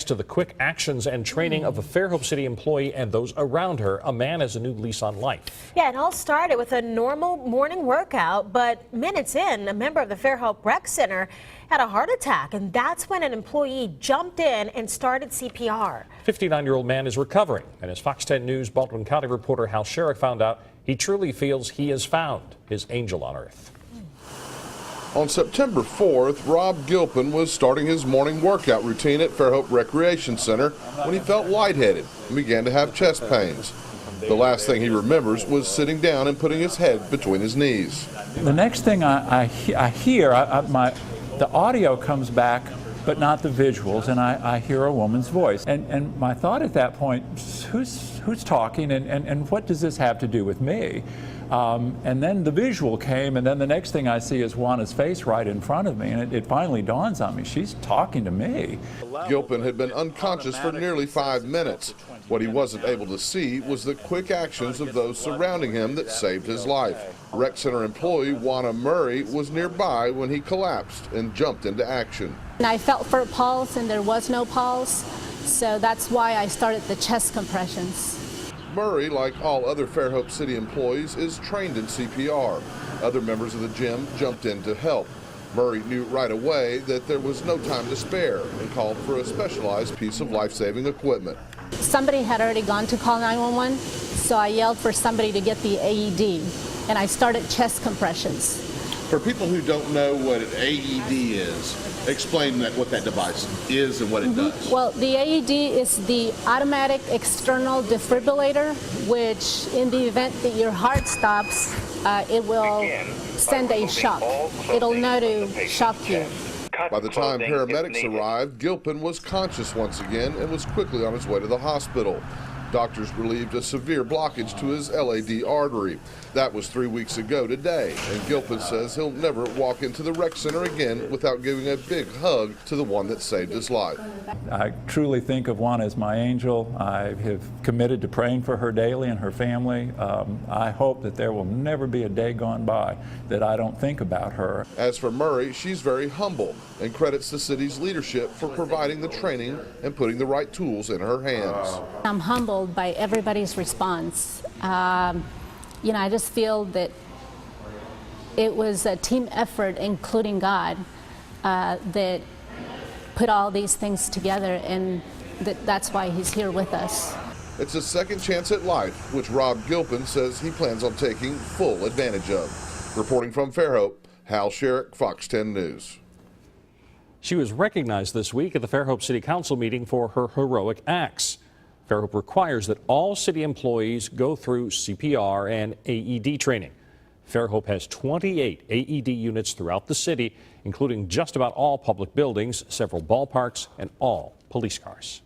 thanks to the quick actions and training of a Fairhope City employee and those around her, a man has a new lease on life. Yeah, it all started with a normal morning workout, but minutes in, a member of the Fairhope Rec Center had a heart attack, and that's when an employee jumped in and started CPR. 59-year-old man is recovering, and as Fox 10 News Baldwin County reporter Hal Sherrick found out, he truly feels he has found his angel on earth. On September 4th, Rob Gilpin was starting his morning workout routine at Fairhope Recreation Center when he felt lightheaded and began to have chest pains. The last thing he remembers was sitting down and putting his head between his knees. The next thing I hear, the audio comes back, but not the visuals, and I hear a woman's voice. And my thought at that point, who's talking, and what does this have to do with me? And then the visual came, and then the next thing I see is Juana's face right in front of me, and it finally dawns on me, she's talking to me. Gilpin had been unconscious for nearly 5 minutes. What he wasn't able to see was the quick actions of those surrounding him that saved his life. Rec Center employee Juana Murray was nearby when he collapsed and jumped into action. I felt for a pulse, and there was no pulse, so that's why I started the chest compressions. Murray, like all other Fairhope City employees, is trained in CPR. Other members of the gym jumped in to help. Murray knew right away that there was no time to spare and called for a specialized piece of life-saving equipment. Somebody had already gone to call 911, so I yelled for somebody to get the AED, and I started chest compressions. For people who don't know what an AED is, explain what that device is and what it does. Well, the AED is the automatic external defibrillator, which in the event that your heart stops, it will send a shock. It'll know to shock you. By the time paramedics arrived, Gilpin was conscious once again and was quickly on his way to the hospital. Doctors relieved a severe blockage to his LAD artery. That was 3 weeks ago today, and Gilpin says he'll never walk into the rec center again without giving a big hug to the one that saved his life. I truly think of Juana as my angel. I have committed to praying for her daily and her family. I hope that there will never be a day gone by that I don't think about her. As for Murray, she's very humble and credits the city's leadership for providing the training and putting the right tools in her hands. I'm humbled by everybody's response. You know, I just feel that it was a team effort, including God, that put all these things together, and that's why he's here with us. It's a second chance at life, which Rob Gilpin says he plans on taking full advantage of. Reporting from Fairhope, Hal Sherrick, Fox 10 News. She was recognized this week at the Fairhope City Council meeting for her heroic acts. Fairhope requires that all city employees go through CPR and AED training. Fairhope has 28 AED units throughout the city, including just about all public buildings, several ballparks, and all police cars.